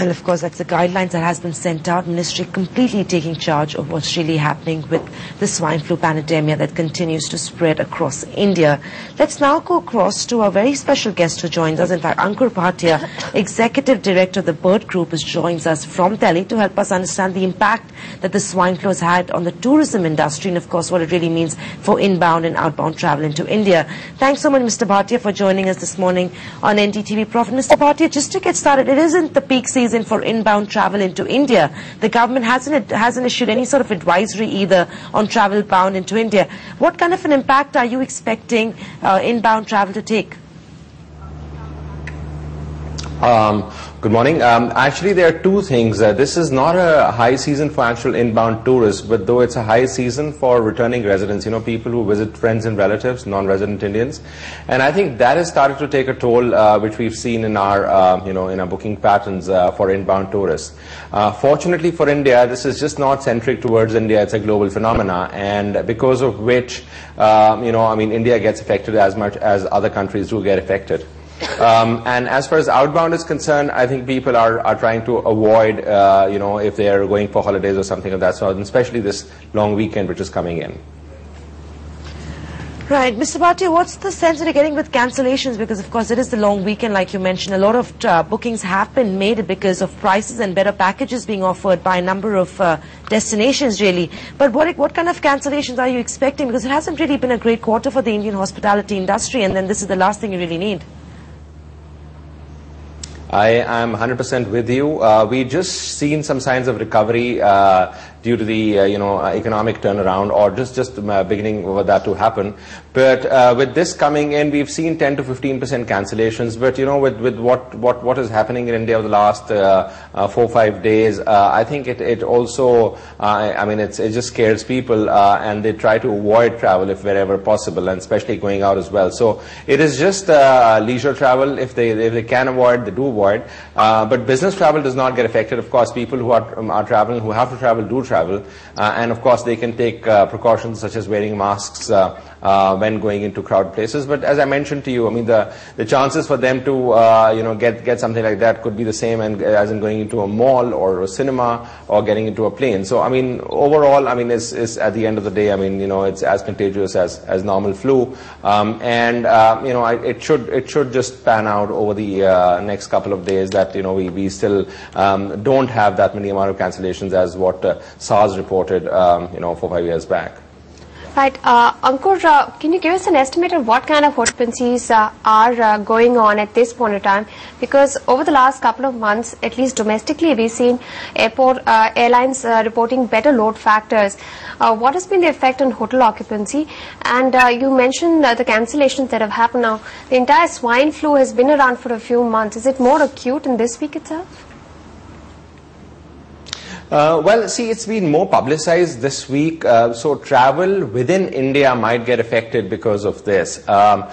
Well, of course, that's the guidelines that has been sent out. Ministry completely taking charge of what's really happening with the swine flu pandemia that continues to spread across India. Let's now go across to our very special guest who joins us. In fact, Ankur Bhatia, Executive Director of the Bird Group, joins us from Delhi to help us understand the impact that the swine flu has had on the tourism industry and, of course, what it really means for inbound and outbound travel into India. Thanks so much, Mr. Bhatia, for joining us this morning on NDTV Profit. Mr. Bhatia, just to get started, it isn't the peak season for inbound travel into India. The government hasn't issued any sort of advisory either on travel bound into India. What kind of an impact are you expecting inbound travel to take? Good morning. Actually, there are two things. This is not a high season for actual inbound tourists, but though it's a high season for returning residents, people who visit friends and relatives, non-resident Indians. And I think that has started to take a toll, which we've seen in our, in our booking patterns for inbound tourists. Fortunately for India, this is just not centric towards India. It's a global phenomena, and because of which, India gets affected as much as other countries do get affected. And as far as outbound is concerned, I think people are trying to avoid, if they are going for holidays or something of that sort, and especially this long weekend which is coming in. Right. Mr. Bhatia, what's the sense that you're getting with cancellations? Because, of course, it is the long weekend, like you mentioned. A lot of bookings have been made because of prices and better packages being offered by a number of destinations, really. But what kind of cancellations are you expecting? Because it hasn't really been a great quarter for the Indian hospitality industry, and then this is the last thing you really need. I am 100% with you. We just seen some signs of recovery due to the economic turnaround, or just beginning of that to happen. But with this coming in, we've seen 10 to 15% cancellations. But with what is happening in India over the last 4 or 5 days, I think it also it just scares people, and they try to avoid travel if wherever possible, and especially going out as well. So it is just leisure travel. If they can avoid, they do avoid. But business travel does not get affected. Of course, people who are traveling, who have to travel, do travel, and of course they can take precautions such as wearing masks when going into crowded places. But as I mentioned to you, the chances for them to get something like that could be the same as in going into a mall or a cinema or getting into a plane. So overall, it's at the end of the day, it's as contagious as normal flu, and it should just pan out over the next couple of days that we still don't have that many amount of cancellations as what SARS reported 4 or 5 years back. Right. Ankur, can you give us an estimate of what kind of occupancies are going on at this point in time? Because over the last couple of months, at least domestically, we've seen airlines reporting better load factors. What has been the effect on hotel occupancy? And you mentioned the cancellations that have happened now. The entire swine flu has been around for a few months. Is it more acute in this week itself? Well, see, it's been more publicized this week, so travel within India might get affected because of this. The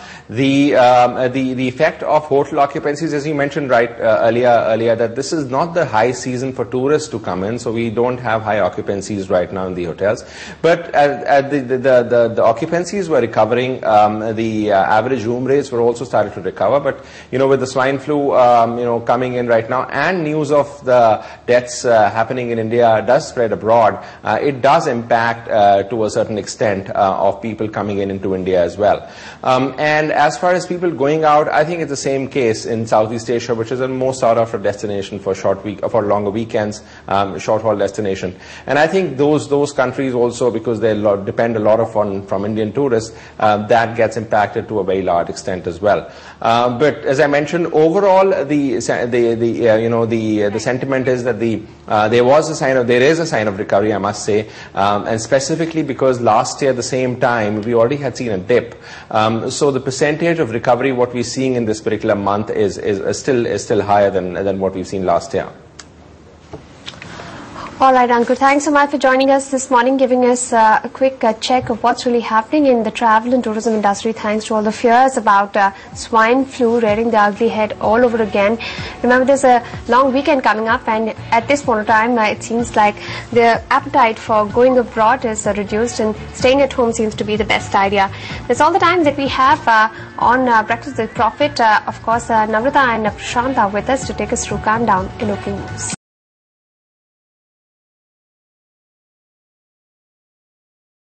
effect of hotel occupancies, as you mentioned earlier, that this is not the high season for tourists to come in, so we don't have high occupancies right now in the hotels. But the occupancies were recovering. The average room rates were also started to recover. But with the swine flu, coming in right now, and news of the deaths happening in India does spread abroad, it does impact to a certain extent of people coming into India as well. And as far as people going out, I think it's the same case in Southeast Asia, which is a more sought after destination for for longer weekends, short haul destination. And I think those countries also, because they depend a lot from Indian tourists, that gets impacted to a very large extent as well. But as I mentioned, overall the sentiment is that there is a sign of recovery, I must say, and specifically because last year at the same time we already had seen a dip. So the percentage of recovery what we're seeing in this particular month is still higher than what we've seen last year. All right, Ankur, thanks so much for joining us this morning, giving us a quick check of what's really happening in the travel and tourism industry, thanks to all the fears about swine flu rearing the ugly head all over again. Remember, there's a long weekend coming up, and at this point of time, it seems like the appetite for going abroad is reduced, and staying at home seems to be the best idea. That's all the time that we have on Breakfast with Profit. Of course, Namrata and Prashant are with us to take us through Countdown in Opening News.